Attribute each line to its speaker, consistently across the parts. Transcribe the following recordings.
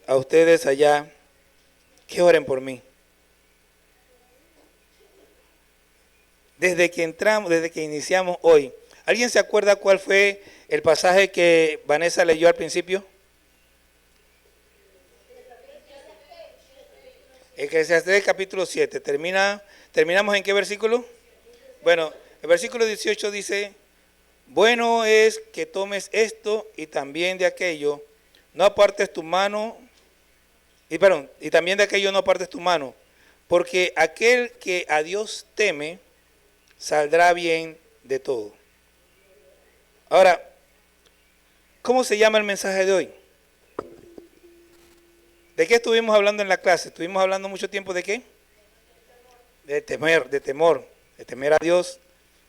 Speaker 1: a ustedes allá que oren por mí. Desde que iniciamos hoy, ¿alguien se acuerda cuál fue el pasaje que Vanessa leyó al principio? Eclesiastés capítulo 7. ¿Terminamos en qué versículo? Bueno, el versículo 18 dice: bueno es que tomes esto y también de aquello, no apartes tu mano, y también de aquello no apartes tu mano, porque aquel que a Dios teme saldrá bien de todo. Ahora, ¿cómo se llama el mensaje de hoy? ¿De qué estuvimos hablando en la clase? Estuvimos hablando mucho tiempo ¿de qué? De temor, de temer a Dios.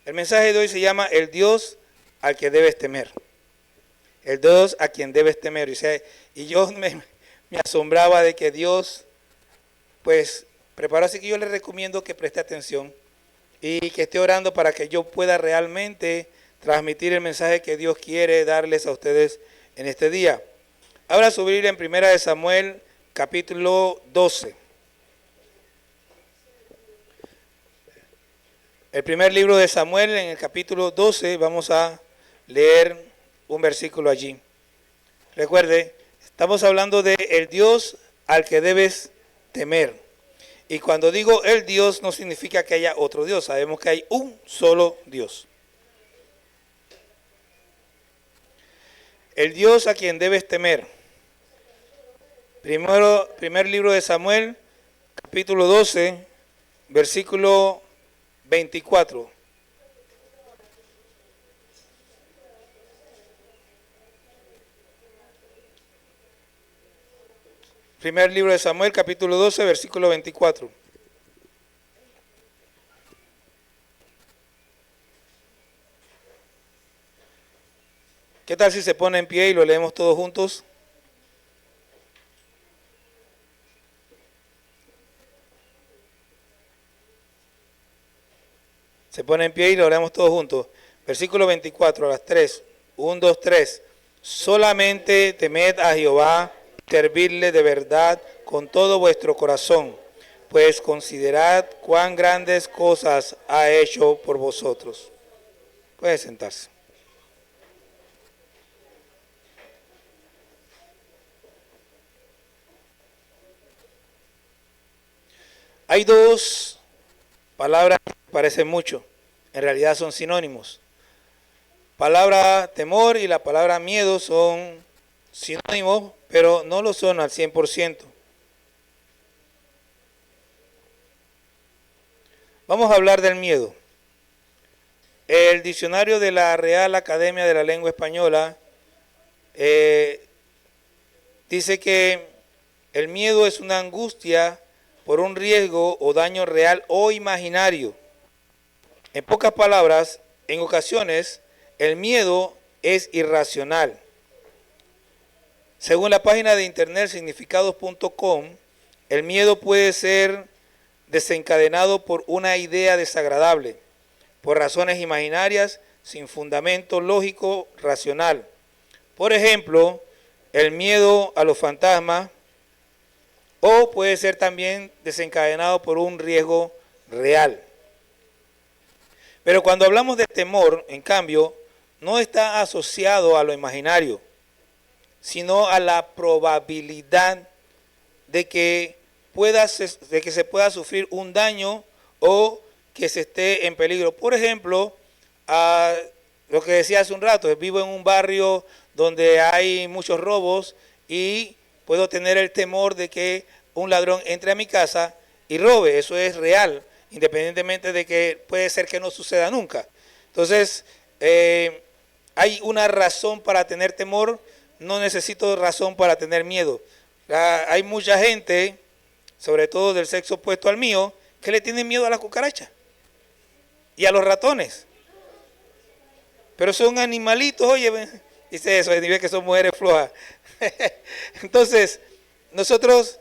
Speaker 1: El mensaje de hoy se llama el Dios al que debes temer. El Dios a quien debes temer. Y yo me asombraba de que Dios, pues, preparó, así que yo le recomiendo que preste atención y que esté orando para que yo pueda realmente transmitir el mensaje que Dios quiere darles a ustedes en este día. Ahora subir en 1 Samuel capítulo 12. El primer libro de Samuel, en el capítulo 12, vamos a leer un versículo allí. Recuerde, estamos hablando de el Dios al que debes temer. Y cuando digo el Dios, no significa que haya otro Dios. Sabemos que hay un solo Dios. El Dios a quien debes temer. Primer libro de Samuel, capítulo 12, versículo 24. Primer libro de Samuel, capítulo 12, versículo 24. ¿Qué tal si se pone en pie y lo leemos todos juntos? Se pone en pie y lo leemos todos juntos. Versículo 24, a las 3. 1, 2, 3. Solamente temed a Jehová, servidle de verdad con todo vuestro corazón, pues considerad cuán grandes cosas ha hecho por vosotros. Puede sentarse. Hay dos palabras que parecen mucho, en realidad son sinónimos. Palabra temor y la palabra miedo son sinónimos, pero no lo son al 100%. Vamos a hablar del miedo. El diccionario de la Real Academia de la Lengua Española dice que el miedo es una angustia por un riesgo o daño real o imaginario. En pocas palabras, en ocasiones, el miedo es irracional. Según la página de internet significados.com, el miedo puede ser desencadenado por una idea desagradable, por razones imaginarias sin fundamento lógico racional. Por ejemplo, el miedo a los fantasmas, o puede ser también desencadenado por un riesgo real. Pero cuando hablamos de temor, en cambio, no está asociado a lo imaginario, sino a la probabilidad de que se pueda sufrir un daño o que se esté en peligro. Por ejemplo, lo que decía hace un rato, vivo en un barrio donde hay muchos robos y puedo tener el temor de que un ladrón entre a mi casa y robe. Eso es real, independientemente de que puede ser que no suceda nunca. Entonces, hay una razón para tener temor, no necesito razón para tener miedo. Hay mucha gente, sobre todo del sexo opuesto al mío, que le tienen miedo a las cucarachas y a los ratones. Pero son animalitos, oye, dice eso, dice que son mujeres flojas. Entonces, nosotros,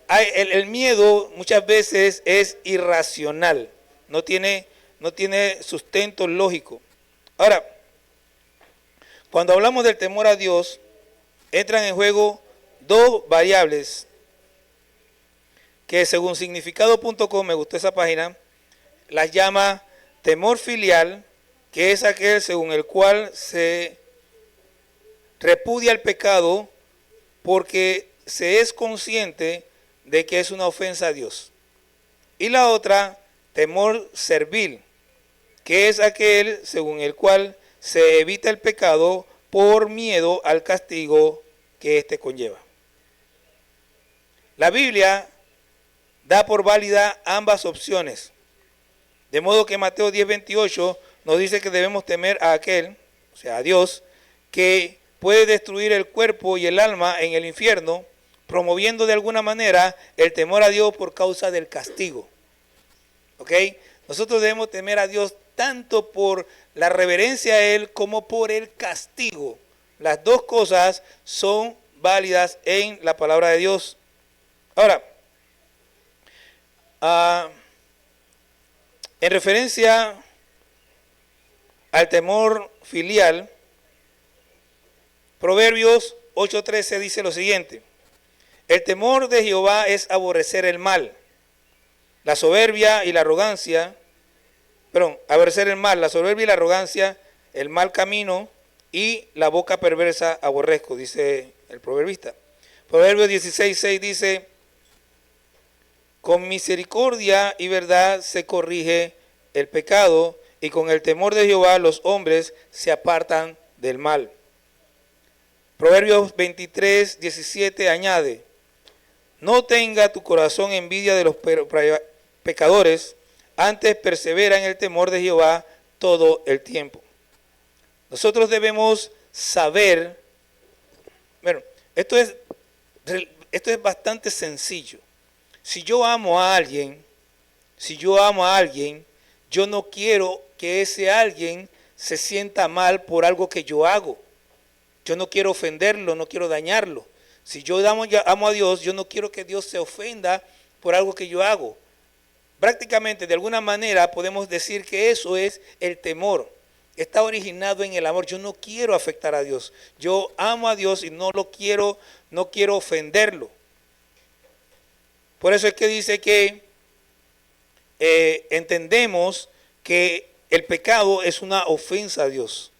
Speaker 1: el miedo muchas veces es irracional, no tiene sustento lógico. Ahora, cuando hablamos del temor a Dios, entran en juego dos variables que según significado.com, me gustó esa página, las llama temor filial, que es aquel según el cual se repudia el pecado porque se es consciente de que es una ofensa a Dios. Y la otra, temor servil, que es aquel según el cual se evita el pecado por miedo al castigo que éste conlleva. La Biblia da por válida ambas opciones, de modo que Mateo 10:28 nos dice que debemos temer a aquel, o sea, a Dios, que puede destruir el cuerpo y el alma en el infierno, promoviendo de alguna manera el temor a Dios por causa del castigo. ¿Ok? Nosotros debemos temer a Dios tanto por la reverencia a Él como por el castigo. Las dos cosas son válidas en la palabra de Dios. Ahora, en referencia al temor filial, Proverbios 8:13 dice lo siguiente: el temor de Jehová es aborrecer el mal, la soberbia y la arrogancia, aborrecer el mal, la soberbia y la arrogancia, el mal camino y la boca perversa aborrezco, dice el proverbista. Proverbios 16:6 dice: con misericordia y verdad se corrige el pecado, y con el temor de Jehová los hombres se apartan del mal. Proverbios 23:17 añade: no tenga tu corazón envidia de los pecadores, antes persevera en el temor de Jehová todo el tiempo. Nosotros debemos saber, esto es bastante sencillo. Si yo amo a alguien, yo no quiero que ese alguien se sienta mal por algo que yo hago. Yo no quiero ofenderlo, no quiero dañarlo. Si yo amo a Dios, yo no quiero que Dios se ofenda por algo que yo hago. Prácticamente, de alguna manera, podemos decir que eso es el temor. Está originado en el amor. Yo no quiero afectar a Dios. Yo amo a Dios y no quiero ofenderlo. Por eso es que dice que entendemos que el pecado es una ofensa a Dios.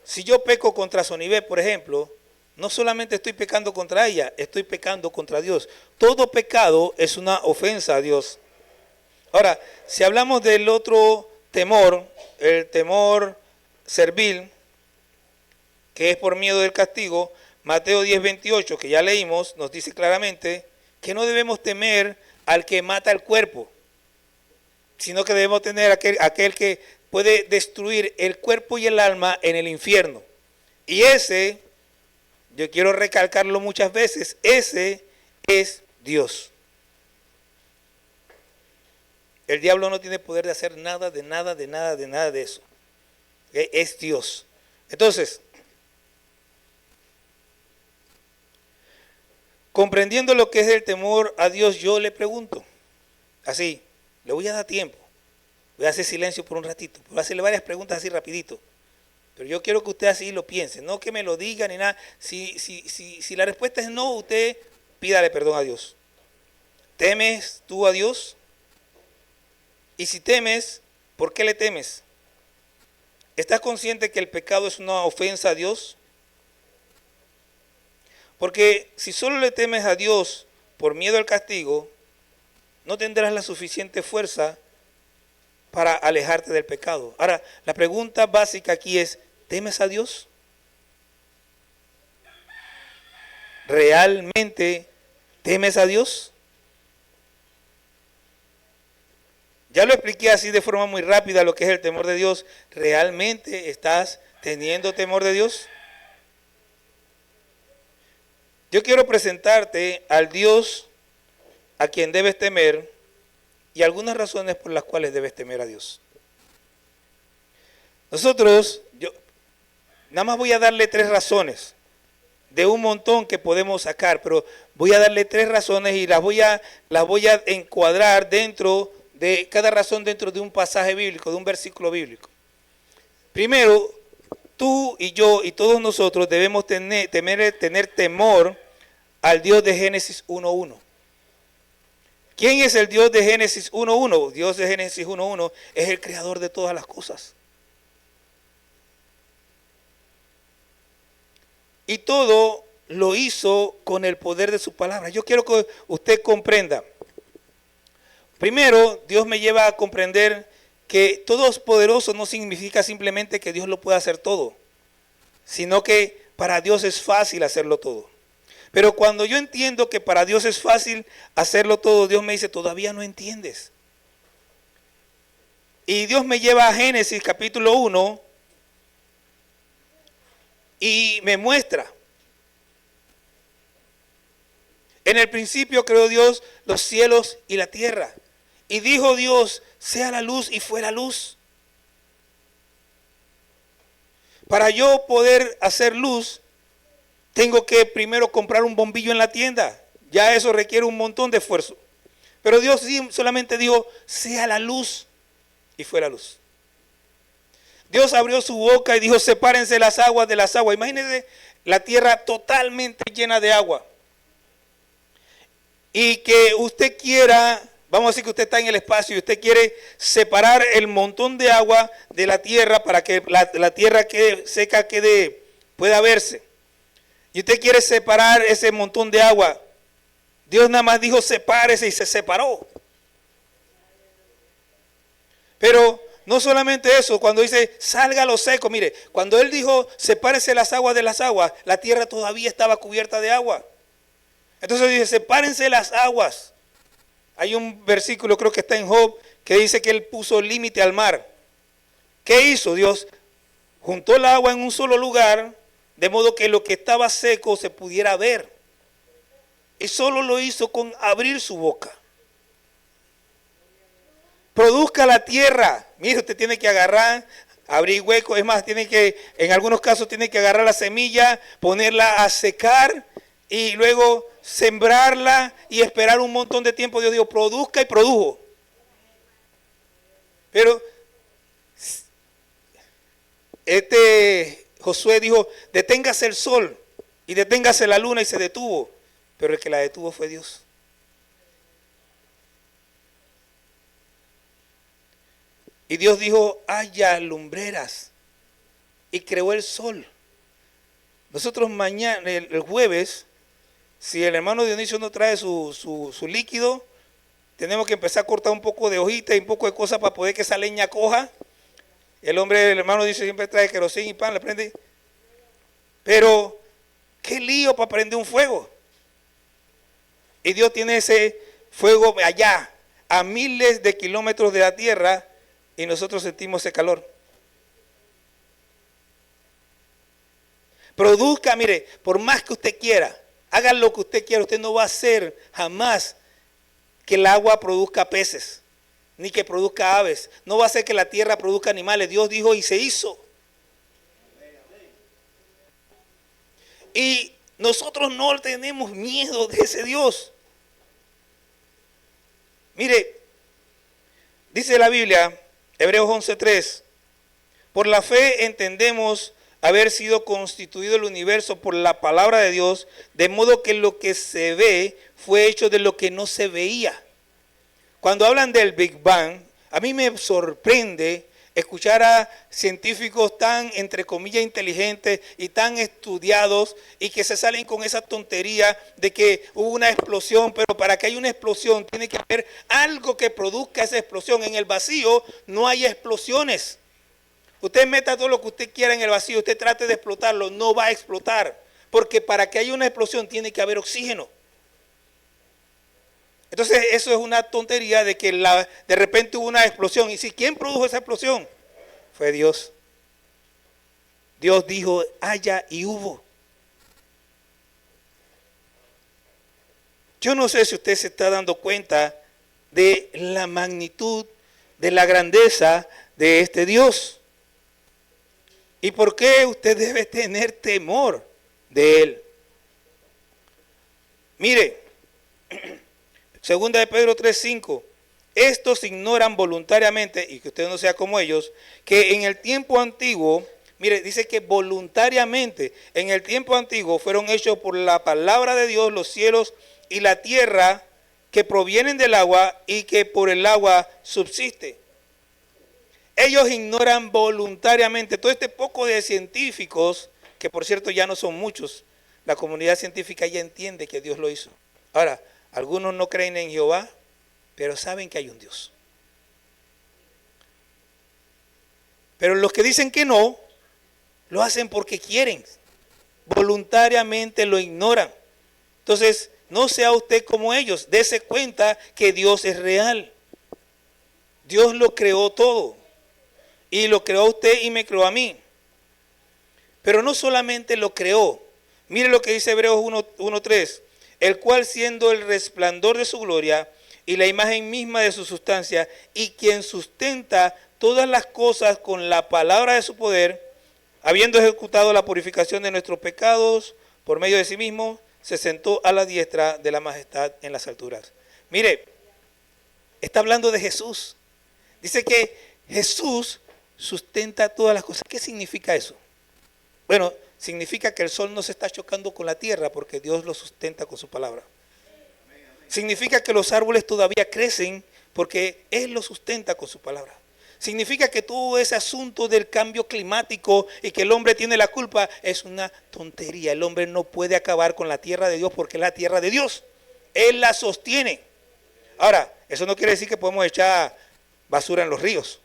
Speaker 1: Si yo peco contra Sonibé, por ejemplo, no solamente estoy pecando contra ella, estoy pecando contra Dios. Todo pecado es una ofensa a Dios. Ahora, si hablamos del otro temor, el temor servil, que es por miedo del castigo, Mateo 10:28, que ya leímos, nos dice claramente que no debemos temer al que mata el cuerpo, sino que debemos temer aquel que puede destruir el cuerpo y el alma en el infierno. Y ese, yo quiero recalcarlo muchas veces, ese es Dios. El diablo no tiene poder de hacer nada de eso. Es Dios. Entonces, comprendiendo lo que es el temor a Dios, yo le pregunto, así, le voy a dar tiempo, voy a hacer silencio por un ratito, voy a hacerle varias preguntas así rapidito, pero yo quiero que usted así lo piense, no que me lo diga ni nada. Si la respuesta es no, usted pídale perdón a Dios. ¿Temes tú a Dios? Y si temes, ¿por qué le temes? ¿Estás consciente que el pecado es una ofensa a Dios? Porque si solo le temes a Dios por miedo al castigo, no tendrás la suficiente fuerza para alejarte del pecado. Ahora, la pregunta básica aquí es, ¿temes a Dios? ¿Realmente temes a Dios? Ya lo expliqué así de forma muy rápida lo que es el temor de Dios. ¿Realmente estás teniendo temor de Dios? Yo quiero presentarte al Dios a quien debes temer y algunas razones por las cuales debes temer a Dios. Yo nada más voy a darle 3 razones de un montón que podemos sacar, pero voy a darle 3 razones y las voy a encuadrar dentro de cada razón dentro de un pasaje bíblico, de un versículo bíblico. Primero, tú y yo y todos nosotros debemos tener temor al Dios de Génesis 1:1. ¿Quién es el Dios de Génesis 1:1? Dios de Génesis 1:1 es el creador de todas las cosas. Y todo lo hizo con el poder de su palabra. Yo quiero que usted comprenda. Primero, Dios me lleva a comprender que todopoderoso no significa simplemente que Dios lo pueda hacer todo, sino que para Dios es fácil hacerlo todo. Pero cuando yo entiendo que para Dios es fácil hacerlo todo, Dios me dice, todavía no entiendes. Y Dios me lleva a Génesis capítulo 1 y me muestra. En el principio creó Dios los cielos y la tierra. Y dijo Dios, sea la luz, y fue la luz. Para yo poder hacer luz, tengo que primero comprar un bombillo en la tienda. Ya eso requiere un montón de esfuerzo. Pero Dios solamente dijo, sea la luz, y fue la luz. Dios abrió su boca y dijo, sepárense las aguas de las aguas. Imagínense la tierra totalmente llena de agua. Y que usted quiera, vamos a decir que usted está en el espacio y usted quiere separar el montón de agua de la tierra para que la tierra quede seca, pueda verse. Y usted quiere separar ese montón de agua. Dios nada más dijo sepárese y se separó. Pero no solamente eso, cuando dice salga lo seco, mire, cuando Él dijo sepárese las aguas de las aguas, la tierra todavía estaba cubierta de agua. Entonces dice sepárense las aguas. Hay un versículo, creo que está en Job, que dice que Él puso límite al mar. ¿Qué hizo Dios? Juntó el agua en un solo lugar, de modo que lo que estaba seco se pudiera ver. Y solo lo hizo con abrir su boca. Produzca la tierra. Mire, usted tiene que agarrar, abrir huecos. Es más, en algunos casos tiene que agarrar la semilla, ponerla a secar y luego sembrarla y esperar un montón de tiempo. Dios dijo, produzca, y produjo. Pero Josué dijo, deténgase el sol y deténgase la luna, y se detuvo. Pero el que la detuvo fue Dios. Y Dios dijo, haya lumbreras, y creó el sol. Nosotros mañana, el jueves, si el hermano Dionisio no trae su líquido, tenemos que empezar a cortar un poco de hojita y un poco de cosas para poder que esa leña coja. El hermano dice siempre trae querosín y pan, le prende. Pero qué lío para prender un fuego. Y Dios tiene ese fuego allá, a miles de kilómetros de la tierra, y nosotros sentimos ese calor. Produzca, mire, por más que usted quiera, haga lo que usted quiera, usted no va a hacer jamás que el agua produzca peces, ni que produzca aves. No va a hacer que la tierra produzca animales. Dios dijo y se hizo. Y nosotros no tenemos miedo de ese Dios. Mire, dice la Biblia, Hebreos 11:3, por la fe entendemos haber sido constituido el universo por la palabra de Dios, de modo que lo que se ve fue hecho de lo que no se veía. Cuando hablan del Big Bang, a mí me sorprende escuchar a científicos tan, entre comillas, inteligentes y tan estudiados, y que se salen con esa tontería de que hubo una explosión, pero para que haya una explosión tiene que haber algo que produzca esa explosión. En el vacío no hay explosiones. Usted meta todo lo que usted quiera en el vacío, usted trate de explotarlo, no va a explotar, porque para que haya una explosión tiene que haber oxígeno. Entonces eso es una tontería de que de repente hubo una explosión. ¿Y si quién produjo esa explosión? Fue Dios. Dios dijo, haya, y hubo. Yo no sé si usted se está dando cuenta de la magnitud, de la grandeza de este Dios. ¿Y por qué usted debe tener temor de Él? Mire, segunda de Pedro 3:5, estos ignoran voluntariamente, y que usted no sea como ellos, que en el tiempo antiguo, Mire, dice que voluntariamente en el tiempo antiguo fueron hechos por la palabra de Dios los cielos y la tierra que provienen del agua y que por el agua subsiste. Ellos ignoran voluntariamente. Todo este poco de científicos, que por cierto ya no son muchos, la comunidad científica ya entiende que Dios lo hizo. Ahora, algunos no creen en Jehová, pero saben que hay un Dios. Pero los que dicen que no, lo hacen porque quieren. Voluntariamente lo ignoran. Entonces, no sea usted como ellos. Dese cuenta que Dios es real. Dios lo creó todo. Y lo creó a usted y me creó a mí. Pero no solamente lo creó. Mire lo que dice Hebreos 1:3. El cual siendo el resplandor de su gloria y la imagen misma de su sustancia, y quien sustenta todas las cosas con la palabra de su poder, habiendo ejecutado la purificación de nuestros pecados por medio de sí mismo, se sentó a la diestra de la majestad en las alturas. Mire, está hablando de Jesús. Dice que Jesús sustenta todas las cosas. ¿Qué significa eso? Bueno, significa que el sol no se está chocando con la tierra porque Dios lo sustenta con su palabra. Significa que los árboles todavía crecen porque Él lo sustenta con su palabra. Significa que todo ese asunto del cambio climático y que el hombre tiene la culpa es una tontería. El hombre no puede acabar con la tierra de Dios porque es la tierra de Dios. Él la sostiene. Ahora, eso no quiere decir que podemos echar basura en los ríos.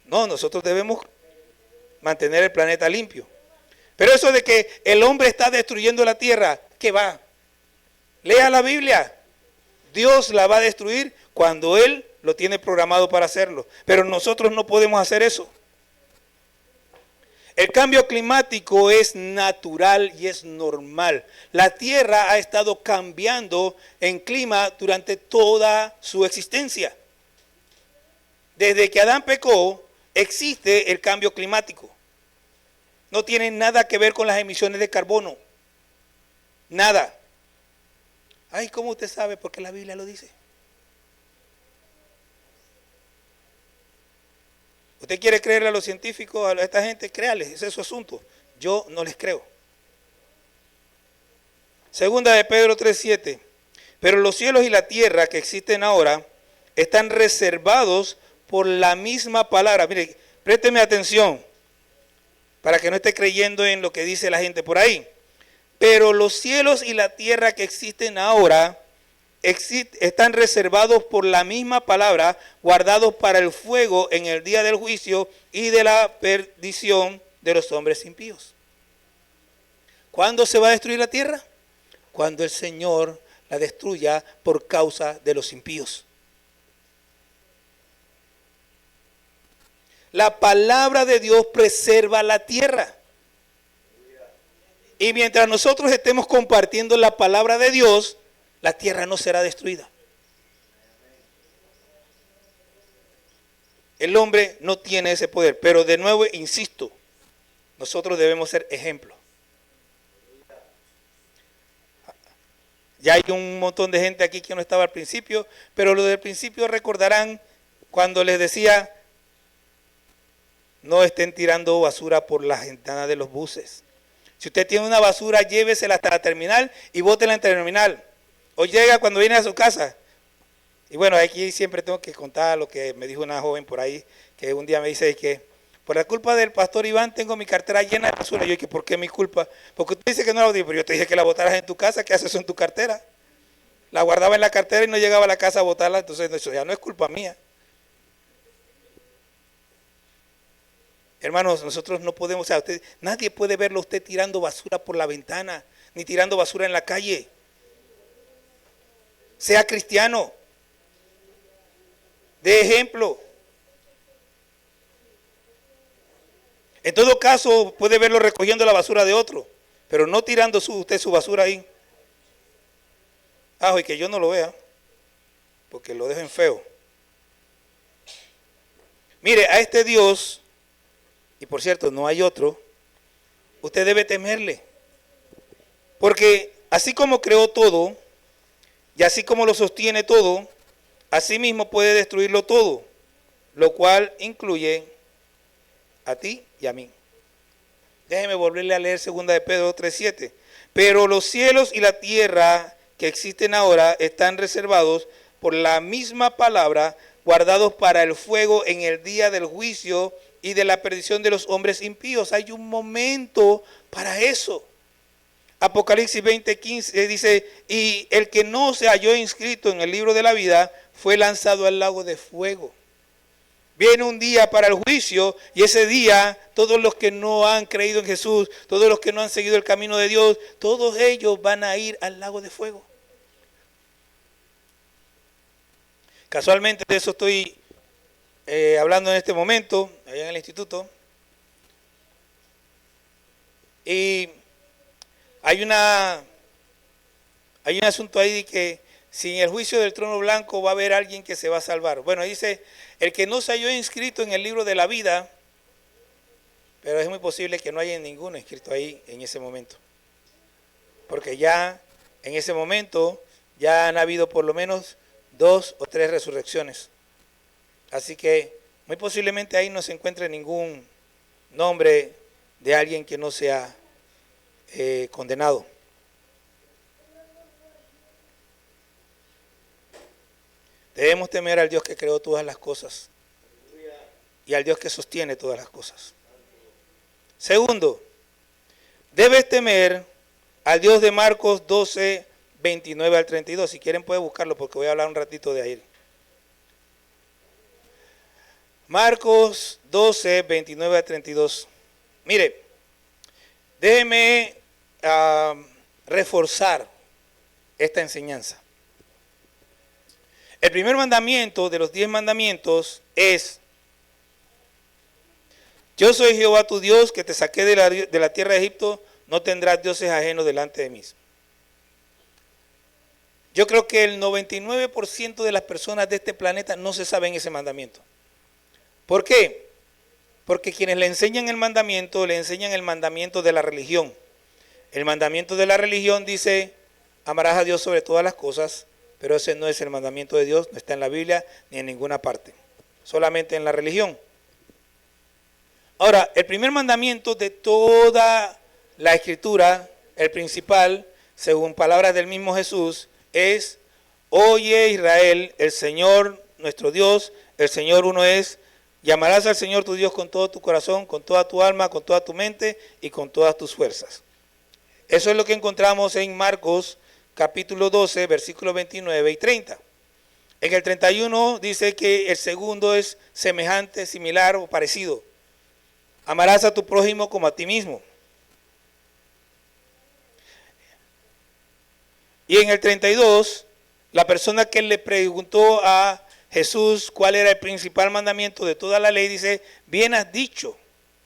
Speaker 1: No, nosotros debemos mantener el planeta limpio. Pero eso de que el hombre está destruyendo la tierra, ¿qué va? Lea la Biblia. Dios la va a destruir cuando Él lo tiene programado para hacerlo. Pero nosotros no podemos hacer eso. El cambio climático es natural y es normal. La tierra ha estado cambiando en clima durante toda su existencia. Desde que Adán pecó, existe el cambio climático. No tiene nada que ver con las emisiones de carbono. Nada. Ay, ¿cómo usted sabe? Porque la Biblia lo dice. ¿Usted quiere creerle a los científicos, a esta gente? Créales, ese es su asunto. Yo no les creo. Segunda de Pedro 3:7. Pero los cielos y la tierra que existen ahora están reservados por la misma palabra. Mire, présteme atención para que no esté creyendo en lo que dice la gente por ahí. Pero los cielos y la tierra que existen ahora están reservados por la misma palabra, guardados para el fuego en el día del juicio y de la perdición de los hombres impíos. ¿Cuándo se va a destruir la tierra? Cuando el Señor la destruya por causa de los impíos. La palabra de Dios preserva la tierra. Y mientras nosotros estemos compartiendo la palabra de Dios, la tierra no será destruida. El hombre no tiene ese poder, pero de nuevo insisto, nosotros debemos ser ejemplo. Ya hay un montón de gente aquí que no estaba al principio, pero los del principio recordarán cuando les decía, no estén tirando basura por las ventanas de los buses. Si usted tiene una basura, llévesela hasta la terminal y bótela en la terminal. O llega cuando viene a su casa. Y bueno, aquí siempre tengo que contar lo que me dijo una joven por ahí, que un día me dice que por la culpa del pastor Iván tengo mi cartera llena de basura. Yo dije, ¿por qué mi culpa? Porque usted dice que no la boté, pero yo te dije que la botaras en tu casa. ¿Qué haces eso en tu cartera? La guardaba en la cartera y no llegaba a la casa a botarla, entonces eso ya no es culpa mía. Hermanos, nosotros no podemos, o sea, nadie puede verlo a usted tirando basura por la ventana, ni tirando basura en la calle. Sea cristiano. De ejemplo. En todo caso, puede verlo recogiendo la basura de otro, pero no tirando usted su basura ahí. Y que yo no lo vea, porque lo dejen feo. Mire, a este Dios, y por cierto, no hay otro, usted debe temerle. Porque así como creó todo, y así como lo sostiene todo, así mismo puede destruirlo todo, lo cual incluye a ti y a mí. Déjeme volverle a leer 2 de Pedro 3:7. Pero los cielos y la tierra que existen ahora están reservados por la misma palabra, guardados para el fuego en el día del juicio y de la perdición de los hombres impíos. Hay un momento para eso. Apocalipsis 20:15 dice, y el que no se halló inscrito en el libro de la vida fue lanzado al lago de fuego. Viene un día para el juicio y ese día todos los que no han creído en Jesús, todos los que no han seguido el camino de Dios, todos ellos van a ir al lago de fuego. Casualmente de eso estoy hablando en este momento, allá en el instituto. Y hay un asunto ahí de que si en el juicio del trono blanco va a haber alguien que se va a salvar. Bueno, dice, el que no se halló inscrito en el libro de la vida, pero es muy posible que no haya ninguno inscrito ahí en ese momento. Porque ya en ese momento ya han habido por lo menos 2 o 3 resurrecciones. Así que muy posiblemente ahí no se encuentre ningún nombre de alguien que no sea condenado. Debemos temer al Dios que creó todas las cosas y al Dios que sostiene todas las cosas. Segundo, debes temer al Dios de Marcos 12, 29 al 32. Si quieren pueden buscarlo porque voy a hablar un ratito de ahí. Marcos 12, 29 al 32. Mire, déjeme reforzar esta enseñanza. El primer mandamiento de los 10 mandamientos es: yo soy Jehová tu Dios que te saqué de la tierra de Egipto, no tendrás dioses ajenos delante de mí. Yo creo que el 99% de las personas de este planeta no se saben ese mandamiento. ¿Por qué? Porque quienes le enseñan el mandamiento de la religión. El mandamiento de la religión dice, amarás a Dios sobre todas las cosas, pero ese no es el mandamiento de Dios, no está en la Biblia ni en ninguna parte, solamente en la religión. Ahora, el primer mandamiento de toda la Escritura, el principal, según palabras del mismo Jesús, es: oye Israel, el Señor nuestro Dios, el Señor uno es, y amarás al Señor tu Dios con todo tu corazón, con toda tu alma, con toda tu mente y con todas tus fuerzas. Eso es lo que encontramos en Marcos capítulo 12, versículos 29 y 30. En el 31 dice que el segundo es semejante, similar o parecido. Amarás a tu prójimo como a ti mismo. Y en el 32, la persona que le preguntó a Jesús cuál era el principal mandamiento de toda la ley, dice, bien has dicho,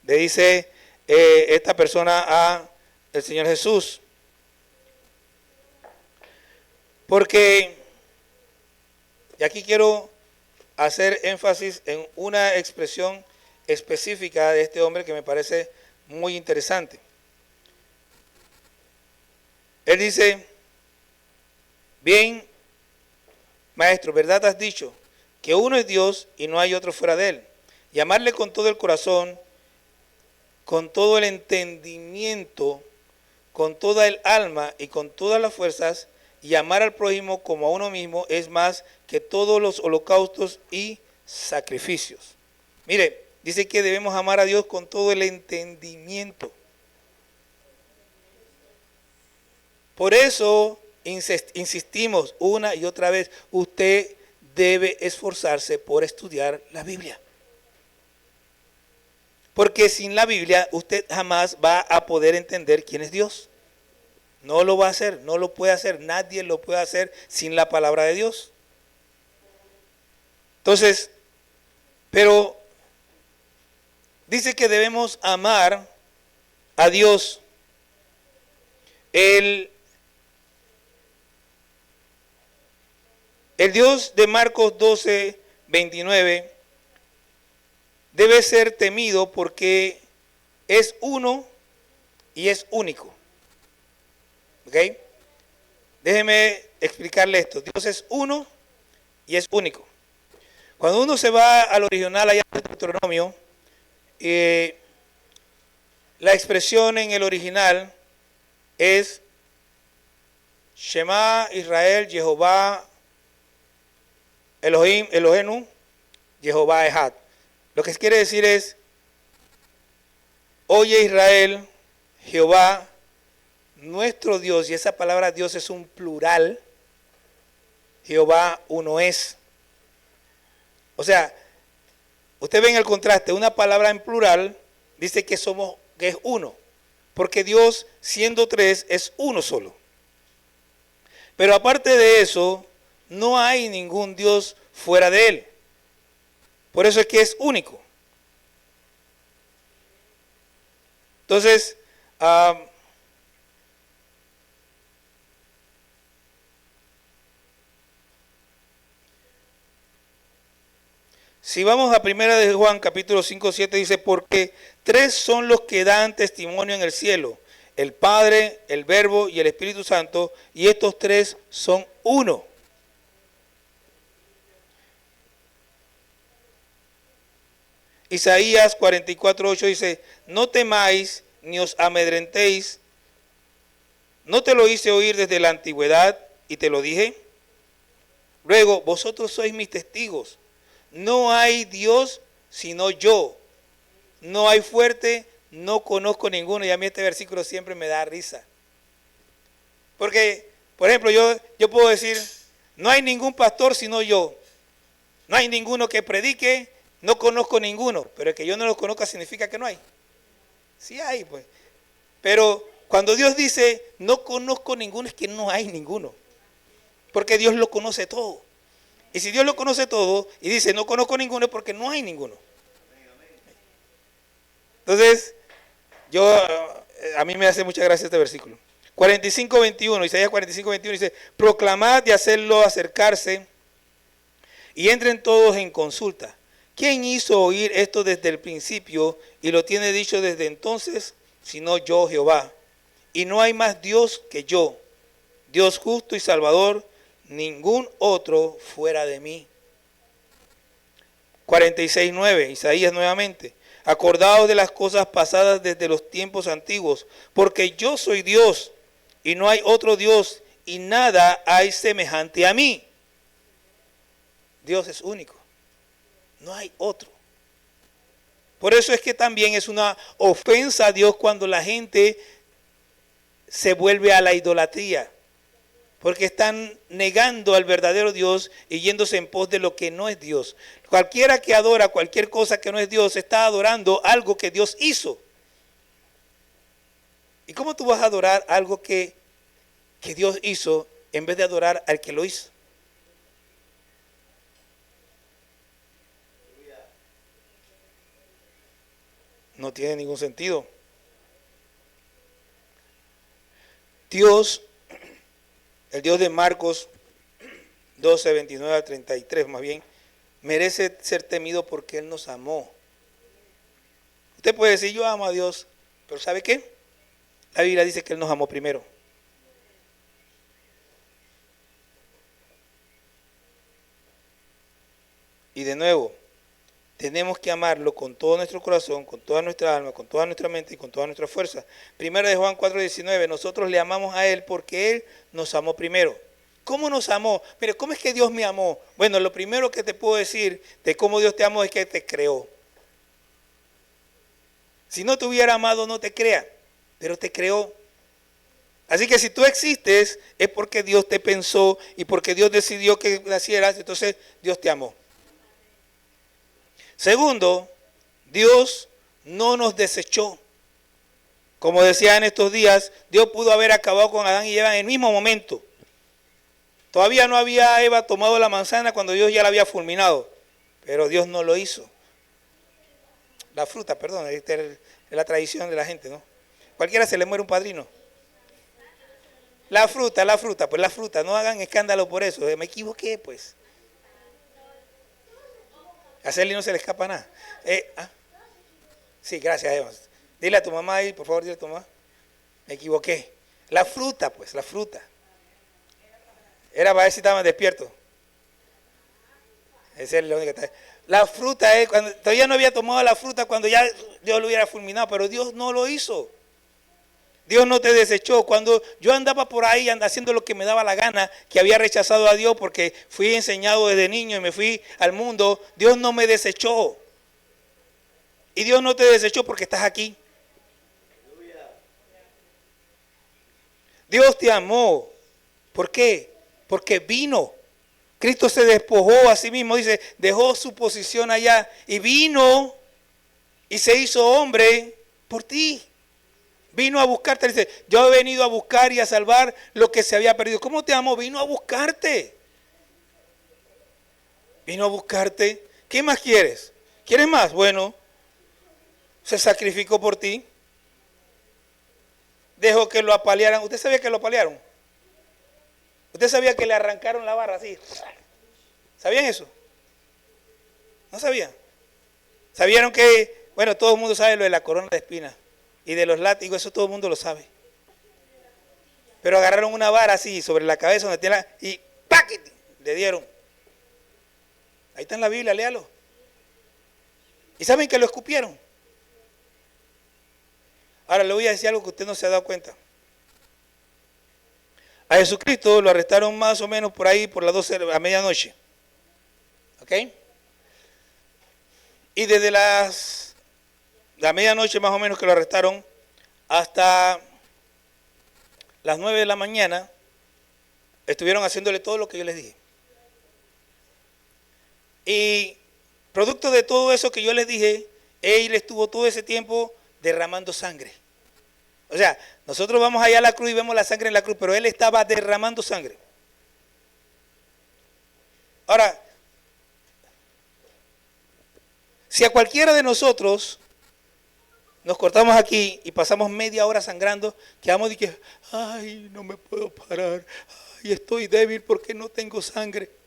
Speaker 1: le dice esta persona a el Señor Jesús. Porque, y aquí quiero hacer énfasis en una expresión específica de este hombre que me parece muy interesante. Él dice, bien, maestro, ¿verdad has dicho? Que uno es Dios y no hay otro fuera de él. Y amarle con todo el corazón, con todo el entendimiento, con toda el alma y con todas las fuerzas, y amar al prójimo como a uno mismo es más que todos los holocaustos y sacrificios. Mire, dice que debemos amar a Dios con todo el entendimiento. Por eso insistimos una y otra vez, usted debe esforzarse por estudiar la Biblia. Porque sin la Biblia usted jamás va a poder entender quién es Dios. No lo va a hacer, no lo puede hacer, nadie lo puede hacer sin la palabra de Dios. Entonces, pero dice que debemos amar a Dios. El Dios de Marcos 12, 29 debe ser temido porque es uno y es único. ¿Ok? Déjeme explicarle esto. Dios es uno y es único. Cuando uno se va al original allá en Deuteronomio, La expresión en el original es Shema Israel Jehová Elohim Elohenu Jehová Ejad. Lo que quiere decir es, oye Israel, Jehová, nuestro Dios, y esa palabra Dios es un plural, Jehová uno es. O sea, usted ve en el contraste, una palabra en plural dice que es uno, porque Dios, siendo tres, es uno solo. Pero aparte de eso, no hay ningún Dios fuera de él. Por eso es que es único. Entonces, si vamos a primera de Juan, capítulo 5, 7, dice, porque tres son los que dan testimonio en el cielo, el Padre, el Verbo y el Espíritu Santo, y estos tres son uno. Isaías 44, 8 dice, no temáis ni os amedrentéis, ¿no te lo hice oír desde la antigüedad y te lo dije? Luego, vosotros sois mis testigos. No hay Dios sino yo. No hay fuerte, no conozco ninguno. Y a mí este versículo siempre me da risa. Porque, por ejemplo, yo puedo decir, no hay ningún pastor sino yo. No hay ninguno que predique, no conozco ninguno. Pero el que yo no lo conozca significa que no hay. Sí hay, pues. Pero cuando Dios dice, no conozco ninguno, es que no hay ninguno. Porque Dios lo conoce todo. Y si Dios lo conoce todo y dice, no conozco ninguno, es porque no hay ninguno. Entonces, a mí me hace mucha gracia este versículo. 45:21, Isaías 45:21 dice, proclamad y hacedlo acercarse y entren todos en consulta. ¿Quién hizo oír esto desde el principio y lo tiene dicho desde entonces? Sino yo, Jehová. Y no hay más Dios que yo, Dios justo y salvador, ningún otro fuera de mí. 46:9, Isaías nuevamente. Acordaos de las cosas pasadas desde los tiempos antiguos, porque yo soy Dios y no hay otro Dios y nada hay semejante a mí. Dios es único, no hay otro. Por eso es que también es una ofensa a Dios cuando la gente se vuelve a la idolatría. Porque están negando al verdadero Dios y yéndose en pos de lo que no es Dios. Cualquiera que adora cualquier cosa que no es Dios está adorando algo que Dios hizo. ¿Y cómo tú vas a adorar algo que Dios hizo en vez de adorar al que lo hizo? No tiene ningún sentido. Dios, el Dios de Marcos 12, 29 al 33 más bien, merece ser temido porque Él nos amó. Usted puede decir, yo amo a Dios, pero ¿sabe qué? La Biblia dice que Él nos amó primero. Y de nuevo, tenemos que amarlo con todo nuestro corazón, con toda nuestra alma, con toda nuestra mente y con toda nuestra fuerza. Primera de Juan 4:19, nosotros le amamos a Él porque Él nos amó primero. ¿Cómo nos amó? Mire, ¿cómo es que Dios me amó? Bueno, lo primero que te puedo decir de cómo Dios te amó es que te creó. Si no te hubiera amado, no te crea, pero te creó. Así que si tú existes, es porque Dios te pensó y porque Dios decidió que nacieras, entonces Dios te amó. Segundo, Dios no nos desechó. Como decía en estos días, Dios pudo haber acabado con Adán y Eva en el mismo momento. Todavía no había Eva tomado la manzana cuando Dios ya la había fulminado, pero Dios no lo hizo. La fruta, perdón, esta es la tradición de la gente, ¿no? Cualquiera se le muere un padrino. La fruta, pues la fruta, no hagan escándalo por eso, me equivoqué, pues. A Celi no se le escapa nada. Sí, gracias, Eva. Dile a tu mamá ahí, por favor, dile a tu mamá. Me equivoqué. La fruta, pues, la fruta. Era para ver si estaban despiertos. Esa es la única. La fruta es cuando todavía no había tomado la fruta cuando ya Dios lo hubiera fulminado, pero Dios no lo hizo. Dios no te desechó. Cuando yo andaba por ahí haciendo lo que me daba la gana, que había rechazado a Dios porque fui enseñado desde niño y me fui al mundo, Dios no me desechó. Y Dios no te desechó porque estás aquí. Dios te amó. ¿Por qué? Porque vino. Cristo se despojó a sí mismo, dice, dejó su posición allá y vino y se hizo hombre por ti. Vino a buscarte, dice, yo he venido a buscar y a salvar lo que se había perdido. ¿Cómo te amó? Vino a buscarte. Vino a buscarte. ¿Qué más quieres? ¿Quieres más? Bueno, se sacrificó por ti. Dejó que lo apalearan. ¿Usted sabía que lo apalearon? ¿Usted sabía que le arrancaron la barra así? ¿Sabían eso? ¿No sabían? ¿Sabieron que, bueno, todo el mundo sabe lo de la corona de espinas y de los látigos, eso todo el mundo lo sabe? Pero agarraron una vara así sobre la cabeza donde tiene y ¡pac! Le dieron. Ahí está en la Biblia, léalo. ¿Y saben que lo escupieron? Ahora le voy a decir algo que usted no se ha dado cuenta. A Jesucristo lo arrestaron más o menos por ahí, por las 12 a medianoche. ¿Ok? Y desde la medianoche más o menos que lo arrestaron hasta las 9 de la mañana, estuvieron haciéndole todo lo que yo les dije. Y producto de todo eso que yo les dije, él estuvo todo ese tiempo derramando sangre. O sea, nosotros vamos allá a la cruz y vemos la sangre en la cruz, pero él estaba derramando sangre. Ahora, si a cualquiera de nosotros nos cortamos aquí y pasamos media hora sangrando, quedamos de que, ay, no me puedo parar, ay, estoy débil porque no tengo sangre.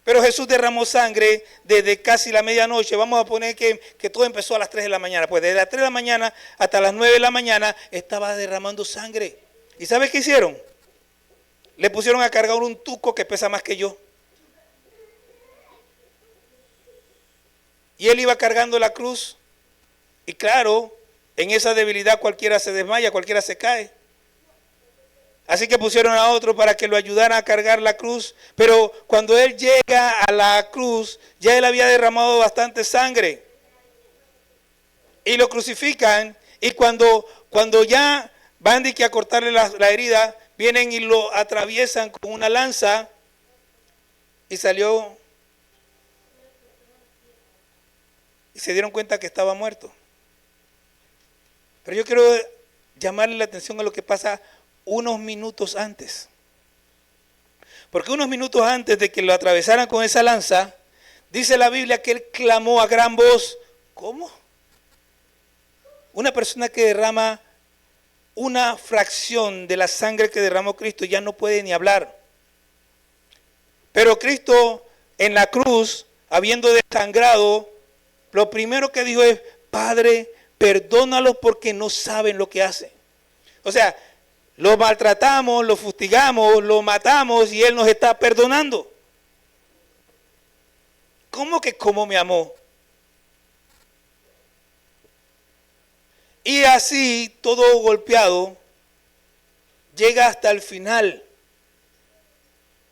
Speaker 1: Pero Jesús derramó sangre desde casi la medianoche. Vamos a poner que todo empezó a las 3 de la mañana. Pues desde las 3 de la mañana hasta las 9 de la mañana estaba derramando sangre. ¿Y sabes qué hicieron? Le pusieron a cargar un tuco que pesa más que yo. Y él iba cargando la cruz. Y claro, en esa debilidad cualquiera se desmaya, cualquiera se cae. Así que pusieron a otro para que lo ayudara a cargar la cruz. Pero cuando él llega a la cruz, ya él había derramado bastante sangre. Y lo crucifican. Y cuando ya van a cortarle la herida, vienen y lo atraviesan con una lanza. Y salió. Y se dieron cuenta que estaba muerto. Pero yo quiero llamarle la atención a lo que pasa unos minutos antes. Porque unos minutos antes de que lo atravesaran con esa lanza, dice la Biblia que él clamó a gran voz. ¿Cómo? Una persona que derrama una fracción de la sangre que derramó Cristo ya no puede ni hablar. Pero Cristo en la cruz, habiendo desangrado, lo primero que dijo es, Padre, perdónalos porque no saben lo que hacen. O sea, lo maltratamos, lo fustigamos, lo matamos y Él nos está perdonando. ¿Cómo que cómo me amó? Y así, todo golpeado, llega hasta el final.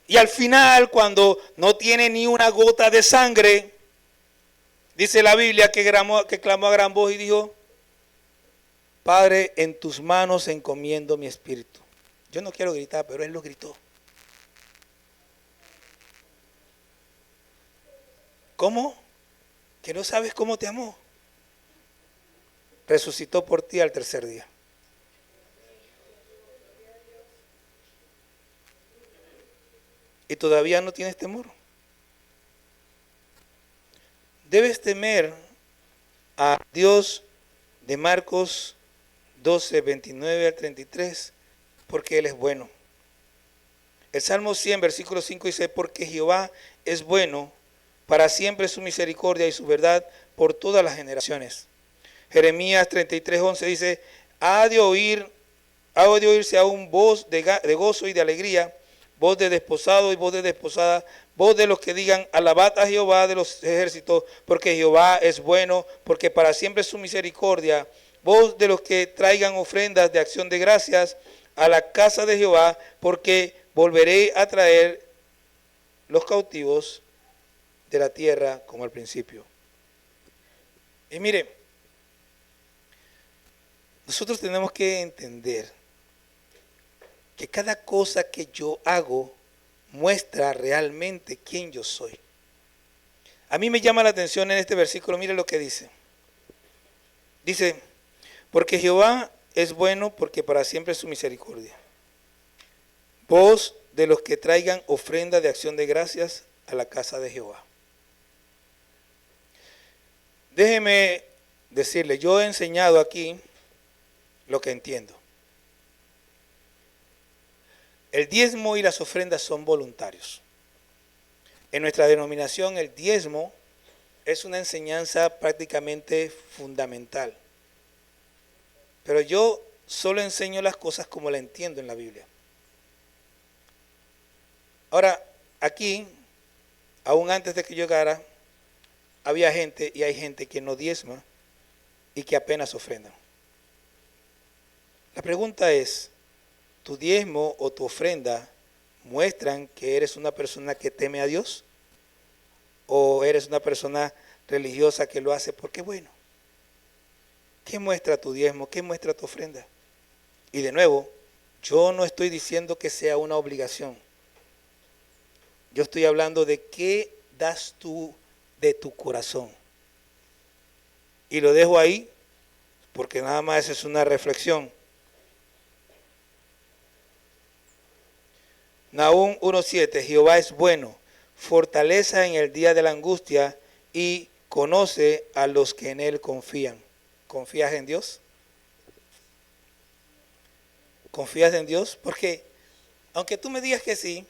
Speaker 1: Y al final, cuando no tiene ni una gota de sangre, dice la Biblia que clamó a gran voz y dijo, Padre, en tus manos encomiendo mi espíritu. Yo no quiero gritar, pero él lo gritó. ¿Cómo? ¿Que no sabes cómo te amó? Resucitó por ti al tercer día. ¿Y todavía no tienes temor? Debes temer a Dios de Marcos 12, 29 al 33, porque Él es bueno. El Salmo 100, versículo 5 dice, porque Jehová es bueno, para siempre su misericordia y su verdad por todas las generaciones. Jeremías 33, 11 dice, ha de oírse aún voz de gozo y de alegría, voz de desposado y voz de desposada, voz de los que digan, alabad a Jehová de los ejércitos, porque Jehová es bueno, porque para siempre es su misericordia, voz de los que traigan ofrendas de acción de gracias a la casa de Jehová, porque volveré a traer los cautivos de la tierra como al principio. Y mire, nosotros tenemos que entender que cada cosa que yo hago muestra realmente quién yo soy. A mí me llama la atención en este versículo, mire lo que dice. Dice, porque Jehová es bueno, porque para siempre es su misericordia. Voz de los que traigan ofrenda de acción de gracias a la casa de Jehová. Déjeme decirle, yo he enseñado aquí lo que entiendo. El diezmo y las ofrendas son voluntarios. En nuestra denominación el diezmo es una enseñanza prácticamente fundamental. Pero yo solo enseño las cosas como la entiendo en la Biblia. Ahora, aquí, aún antes de que yo llegara, había gente y hay gente que no diezma y que apenas ofrendan. La pregunta es, ¿tu diezmo o tu ofrenda muestran que eres una persona que teme a Dios? ¿O eres una persona religiosa que lo hace porque bueno? ¿Qué muestra tu diezmo? ¿Qué muestra tu ofrenda? Y de nuevo, yo no estoy diciendo que sea una obligación. Yo estoy hablando de qué das tú de tu corazón. Y lo dejo ahí porque nada más es una reflexión. Nahum 1:7, Jehová es bueno, fortaleza en el día de la angustia y conoce a los que en él confían. ¿Confías en Dios? ¿Confías en Dios? Porque aunque tú me digas que sí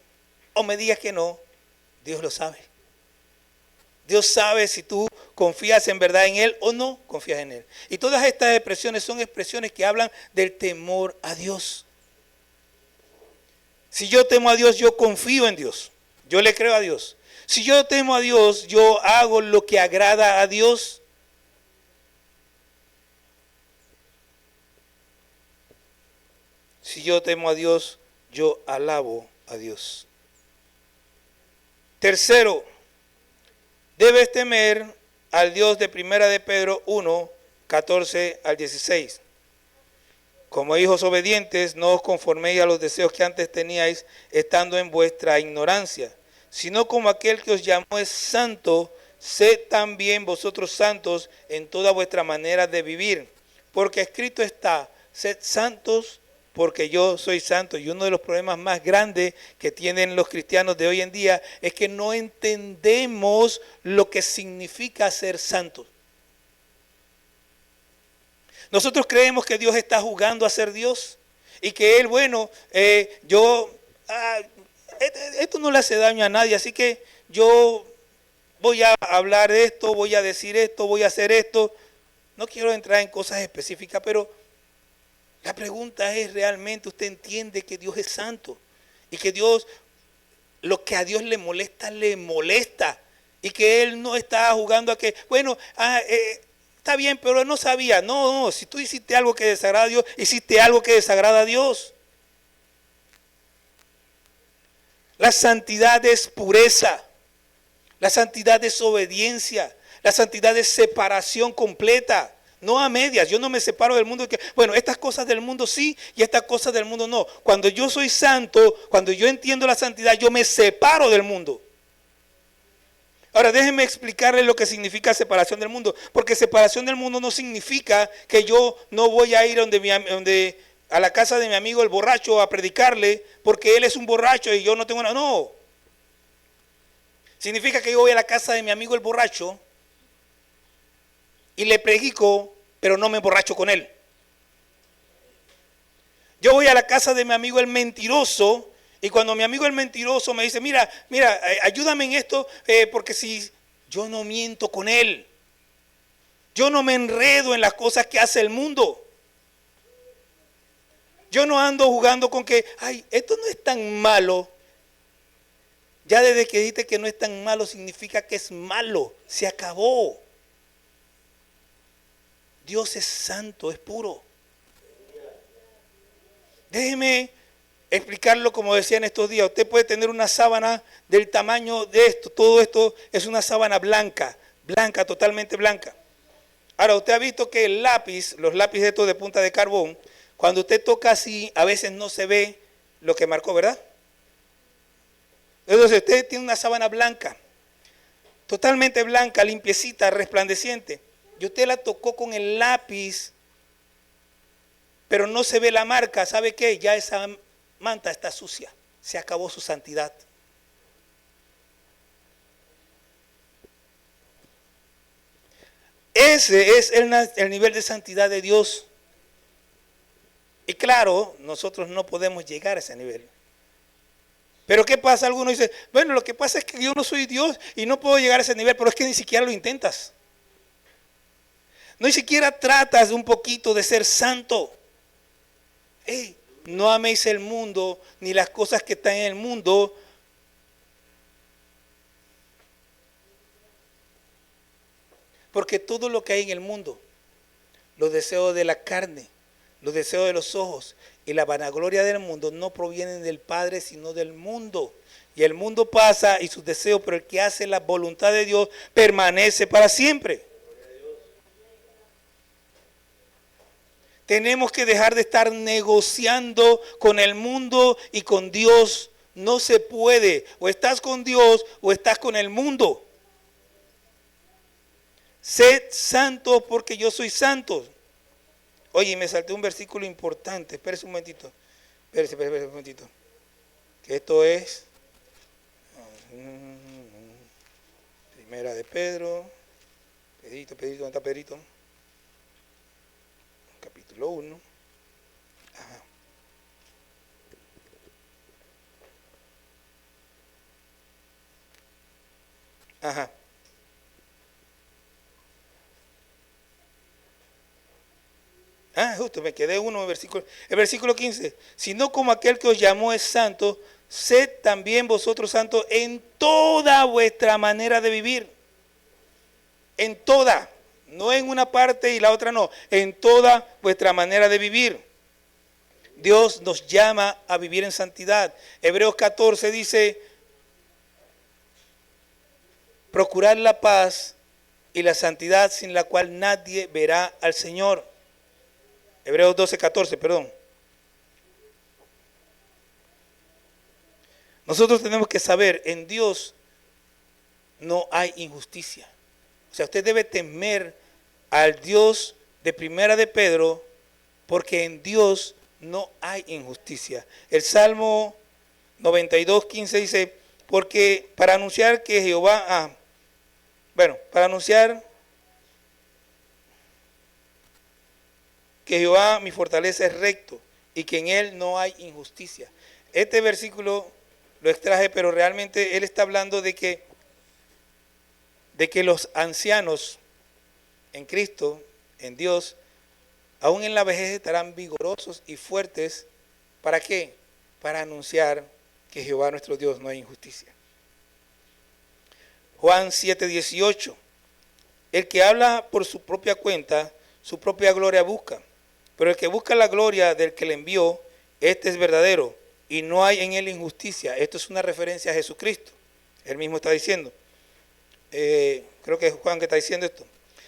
Speaker 1: o me digas que no, Dios lo sabe. Dios sabe si tú confías en verdad en Él o no confías en Él. Y todas estas expresiones son expresiones que hablan del temor a Dios. Si yo temo a Dios, yo confío en Dios. Yo le creo a Dios. Si yo temo a Dios, yo hago lo que agrada a Dios. Si yo temo a Dios, yo alabo a Dios. Tercero, debes temer al Dios de Primera de Pedro 1, 14 al 16. Como hijos obedientes, no os conforméis a los deseos que antes teníais, estando en vuestra ignorancia, sino como aquel que os llamó es santo, sed también vosotros santos en toda vuestra manera de vivir. Porque escrito está, sed santos porque yo soy santo. Y uno de los problemas más grandes que tienen los cristianos de hoy en día es que no entendemos lo que significa ser santos. Nosotros creemos que Dios está jugando a ser Dios y que Él, bueno, esto no le hace daño a nadie, así que yo voy a hablar de esto, voy a decir esto, voy a hacer esto. No quiero entrar en cosas específicas, pero la pregunta es, ¿realmente usted entiende que Dios es santo? Y que Dios, lo que a Dios le molesta. Y que Él no está jugando a que, bueno, está bien, pero Él no sabía. No, si tú hiciste algo que desagrada a Dios, hiciste algo que desagrada a Dios. La santidad es pureza. La santidad es obediencia. La santidad es separación completa. No a medias. Yo no me separo del mundo. Bueno, estas cosas del mundo sí y estas cosas del mundo no. Cuando yo soy santo, cuando yo entiendo la santidad, yo me separo del mundo. Ahora déjenme explicarles lo que significa separación del mundo. Porque separación del mundo no significa que yo no voy a ir a la casa de mi amigo el borracho a predicarle porque él es un borracho y yo no tengo nada. No. Significa que yo voy a la casa de mi amigo el borracho y le predico, pero no me emborracho con él. Yo voy a la casa de mi amigo el mentiroso y cuando mi amigo el mentiroso me dice, mira, ayúdame en esto, porque si yo no miento con él, yo no me enredo en las cosas que hace el mundo. Yo no ando jugando con que, esto no es tan malo, Ya desde que dijiste que no es tan malo, significa que es malo. Se acabó. Dios es santo, es puro. Déjeme explicarlo como decía en estos días. Usted puede tener una sábana del tamaño de esto. Todo esto es una sábana blanca, blanca, totalmente blanca. Ahora, usted ha visto que el lápiz, los lápices estos de punta de carbón, cuando usted toca así, a veces no se ve lo que marcó, ¿verdad? Entonces, usted tiene una sábana blanca, totalmente blanca, limpiecita, resplandeciente, y usted la tocó con el lápiz, pero no se ve la marca. ¿Sabe qué? Ya esa manta está sucia, se acabó su santidad. Ese es el nivel de santidad de Dios. Y claro, nosotros no podemos llegar a ese nivel. Pero ¿qué pasa? Algunos dicen, bueno, lo que pasa es que yo no soy Dios y no puedo llegar a ese nivel, pero es que ni siquiera lo intentas. Ni siquiera tratas un poquito de ser santo. Hey, no améis el mundo ni las cosas que están en el mundo. Porque todo lo que hay en el mundo, los deseos de la carne, los deseos de los ojos y la vanagloria del mundo no provienen del Padre, sino del mundo. Y el mundo pasa y sus deseos, pero el que hace la voluntad de Dios permanece para siempre. Tenemos que dejar de estar negociando con el mundo y con Dios. No se puede. O estás con Dios o estás con el mundo. Sed santos porque yo soy santo. Oye, me salté un versículo importante. Espérese un momentito. Espérese un momentito. Que esto es Primera de Pedro. Pedrito, ¿dónde está Pedrito? Capítulo 1. Ajá. Ajá. Justo, me quedé uno en el versículo 15. Sino como aquel que os llamó es santo, sed también vosotros santos en toda vuestra manera de vivir. En toda, no en una parte y la otra no, en toda vuestra manera de vivir. Dios nos llama a vivir en santidad. Hebreos 14 dice, procurad la paz y la santidad sin la cual nadie verá al Señor. Hebreos 12:14, perdón. Nosotros tenemos que saber, en Dios no hay injusticia. O sea, usted debe temer al Dios de Primera de Pedro, porque en Dios no hay injusticia. El Salmo 92:15 dice, porque para anunciar que Jehová, para anunciar que Jehová mi fortaleza es recto y que en él no hay injusticia. Este versículo lo extraje, pero realmente él está hablando de que los ancianos en Cristo, en Dios, aún en la vejez estarán vigorosos y fuertes. ¿Para qué? Para anunciar que Jehová nuestro Dios no hay injusticia. Juan 7:18. El que habla por su propia cuenta, su propia gloria busca. Pero el que busca la gloria del que le envió, este es verdadero y no hay en él injusticia. Esto es una referencia a Jesucristo. Él mismo está diciendo. Creo que es Juan que está diciendo esto.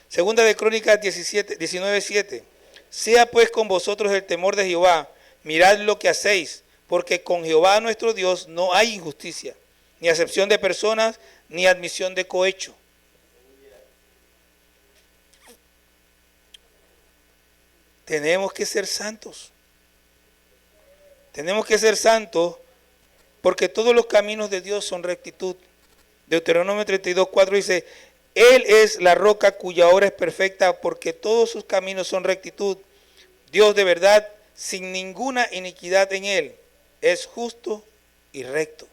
Speaker 1: Segunda de Crónicas 19:7. Sea pues con vosotros el temor de Jehová, mirad lo que hacéis, porque con Jehová nuestro Dios no hay injusticia, ni acepción de personas, ni admisión de cohecho. Tenemos que ser santos. Tenemos que ser santos porque todos los caminos de Dios son rectitud. Deuteronomio 32:4 dice, Él es la roca cuya obra es perfecta porque todos sus caminos son rectitud. Dios de verdad, sin ninguna iniquidad en Él, es justo y recto.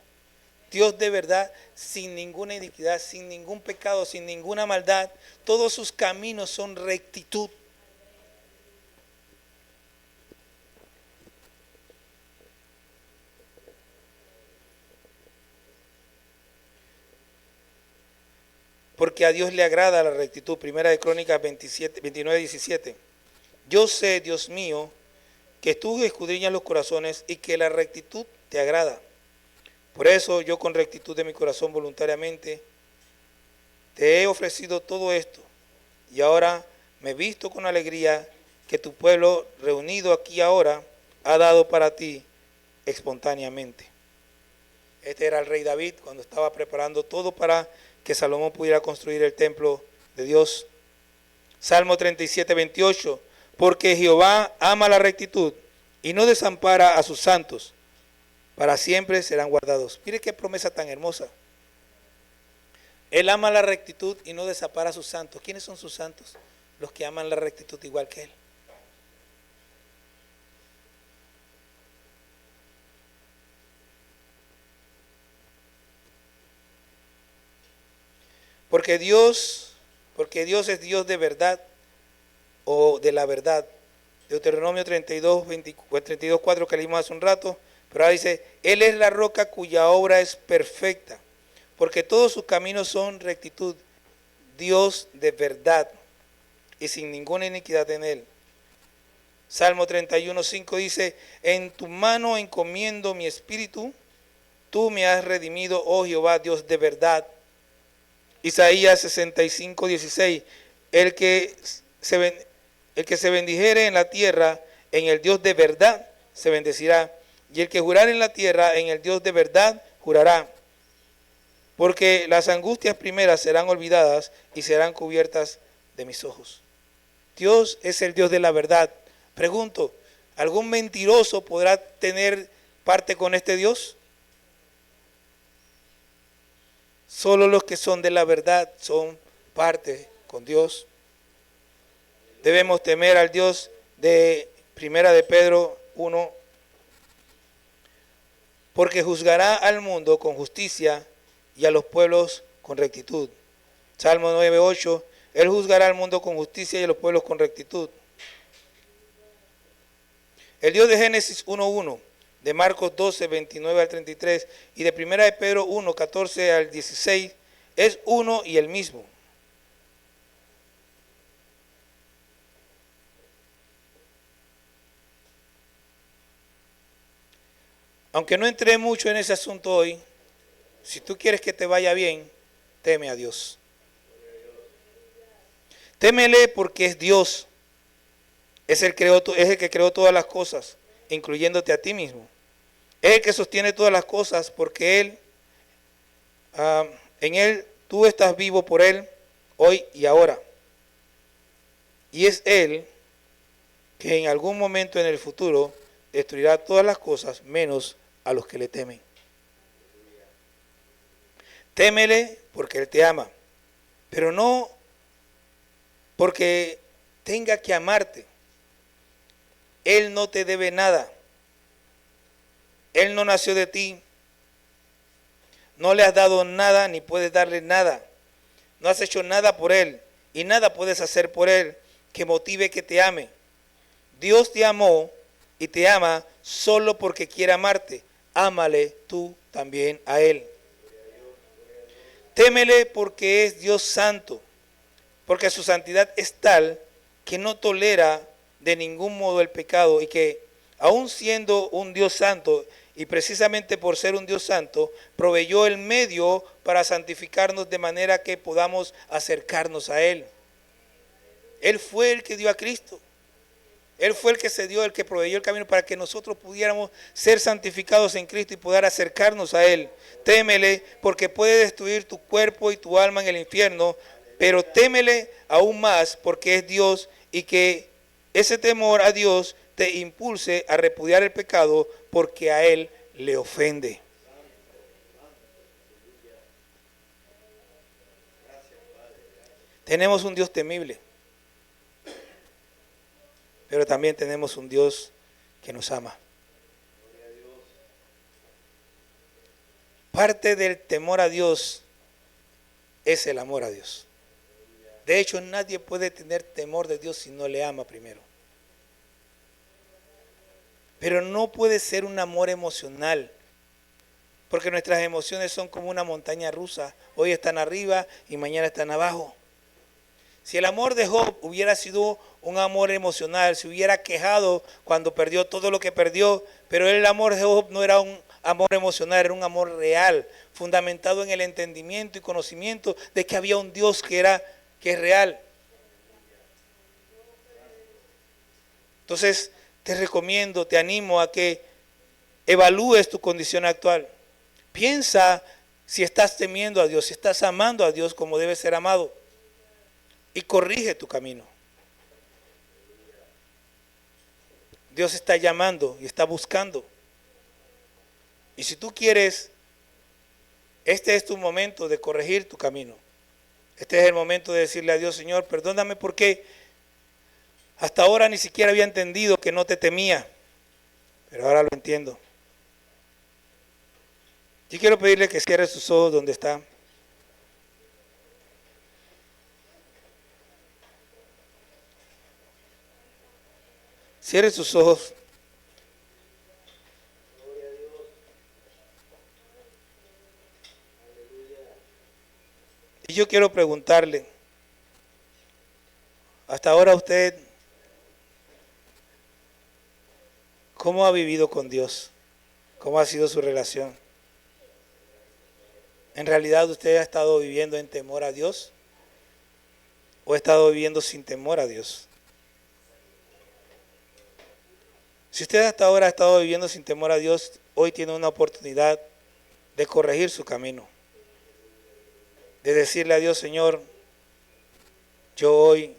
Speaker 1: Dios de verdad, sin ninguna iniquidad, sin ningún pecado, sin ninguna maldad, todos sus caminos son rectitud. porque a Dios le agrada la rectitud. Primera de Crónicas 29, 17. Yo sé, Dios mío, que tú escudriñas los corazones y que la rectitud te agrada. Por eso yo con rectitud de mi corazón voluntariamente te he ofrecido todo esto, y ahora me visto con alegría que tu pueblo reunido aquí ahora ha dado para ti espontáneamente. Este era el rey David cuando estaba preparando todo para que Salomón pudiera construir el templo de Dios. Salmo 37, 28. Porque Jehová ama la rectitud y no desampara a sus santos. Para siempre serán guardados. Mire qué promesa tan hermosa. Él ama la rectitud y no desampara a sus santos. ¿Quiénes son sus santos? Los que aman la rectitud igual que Él. Porque Dios es Dios de verdad o de la verdad. Deuteronomio 32, 4 que leímos hace un rato, pero ahora dice, Él es la roca cuya obra es perfecta, porque todos sus caminos son rectitud, Dios de verdad y sin ninguna iniquidad en Él. Salmo 31, 5 dice, en tu mano encomiendo mi espíritu, tú me has redimido, oh Jehová, Dios de verdad. Isaías 65, 16, el que se bendijere en la tierra, en el Dios de verdad, se bendecirá. Y el que jurare en la tierra, en el Dios de verdad, jurará. Porque las angustias primeras serán olvidadas y serán cubiertas de mis ojos. Dios es el Dios de la verdad. Pregunto, ¿algún mentiroso podrá tener parte con este Dios? Solo los que son de la verdad son parte con Dios. Debemos temer al Dios de Primera de Pedro 1, porque juzgará al mundo con justicia y a los pueblos con rectitud. Salmo 9, 8, Él juzgará al mundo con justicia y a los pueblos con rectitud. El Dios de Génesis 1:1, de Marcos 12, 29 al 33 y de Primera de Pedro 1, 14 al 16 es uno y el mismo. Aunque no entré mucho en ese asunto hoy, si tú quieres que te vaya bien, teme a Dios. Témele porque es Dios. Es el que creó todas las cosas, incluyéndote a ti mismo. Es el que sostiene todas las cosas porque en Él tú estás vivo por Él hoy y ahora. Y es Él que en algún momento en el futuro destruirá todas las cosas menos a los que le temen. Témele porque Él te ama, pero no porque tenga que amarte. Él no te debe nada. Él no nació de ti. No le has dado nada ni puedes darle nada. No has hecho nada por Él y nada puedes hacer por Él que motive que te ame. Dios te amó y te ama solo porque quiere amarte. Ámale tú también a Él. Témele porque es Dios santo, porque su santidad es tal que no tolera de ningún modo el pecado y que aun siendo un Dios santo y precisamente por ser un Dios santo, proveyó el medio para santificarnos de manera que podamos acercarnos a Él. Él fue el que dio a Cristo. Él fue el que se dio, el que proveyó el camino para que nosotros pudiéramos ser santificados en Cristo y poder acercarnos a Él. Témele porque puede destruir tu cuerpo y tu alma en el infierno, pero témele aún más porque es Dios y que ese temor a Dios te impulse a repudiar el pecado porque a Él le ofende. Tenemos un Dios temible, pero también tenemos un Dios que nos ama. Parte del temor a Dios es el amor a Dios. De hecho, nadie puede tener temor de Dios si no le ama primero. Pero no puede ser un amor emocional. Porque nuestras emociones son como una montaña rusa. Hoy están arriba y mañana están abajo. Si el amor de Job hubiera sido un amor emocional, se hubiera quejado cuando perdió todo lo que perdió, pero el amor de Job no era un amor emocional, era un amor real, fundamentado en el entendimiento y conocimiento de que había un Dios que es real. Entonces, te recomiendo, te animo a que evalúes tu condición actual. Piensa si estás temiendo a Dios, si estás amando a Dios como debe ser amado. Y corrige tu camino. Dios está llamando y está buscando. Y si tú quieres, este es tu momento de corregir tu camino. Este es el momento de decirle a Dios, Señor, perdóname porque hasta ahora ni siquiera había entendido que no te temía. Pero ahora lo entiendo. Yo quiero pedirle que cierre sus ojos donde está. Cierre sus ojos. Y yo quiero preguntarle, hasta ahora usted, ¿cómo ha vivido con Dios? ¿Cómo ha sido su relación? ¿En realidad usted ha estado viviendo en temor a Dios? ¿O ha estado viviendo sin temor a Dios? Si usted hasta ahora ha estado viviendo sin temor a Dios, hoy tiene una oportunidad de corregir su camino. De decirle a Dios, Señor, yo hoy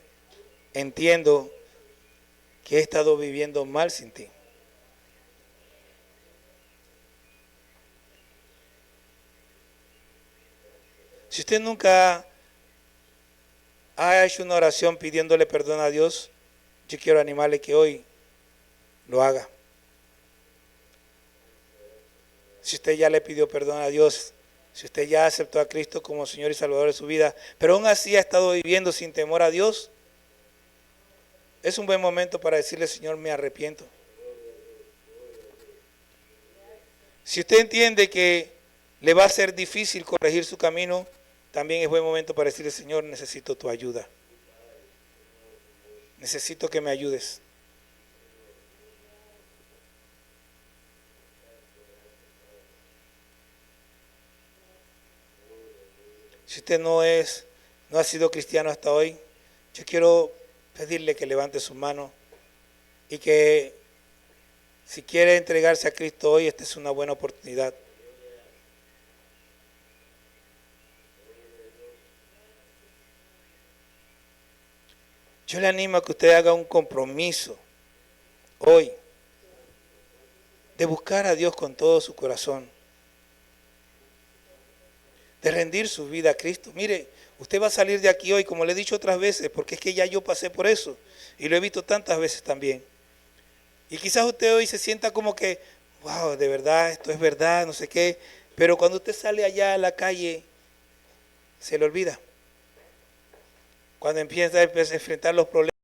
Speaker 1: entiendo que he estado viviendo mal sin ti. Si usted nunca ha hecho una oración pidiéndole perdón a Dios, yo quiero animarle que hoy lo haga. Si usted ya le pidió perdón a Dios, si usted ya aceptó a Cristo como Señor y Salvador de su vida, pero aún así ha estado viviendo sin temor a Dios, es un buen momento para decirle, Señor, me arrepiento. Si usted entiende que le va a ser difícil corregir su camino, también es buen momento para decirle, Señor, necesito tu ayuda. Necesito que me ayudes. Si usted no ha sido cristiano hasta hoy, yo quiero pedirle que levante su mano y que si quiere entregarse a Cristo hoy, esta es una buena oportunidad. Yo le animo a que usted haga un compromiso hoy de buscar a Dios con todo su corazón, de rendir su vida a Cristo. Mire, usted va a salir de aquí hoy, como le he dicho otras veces, porque es que ya yo pasé por eso y lo he visto tantas veces también. Y quizás usted hoy se sienta como que, wow, de verdad, esto es verdad, no sé qué, pero cuando usted sale allá a la calle, se le olvida. Cuando empieza a enfrentar los problemas,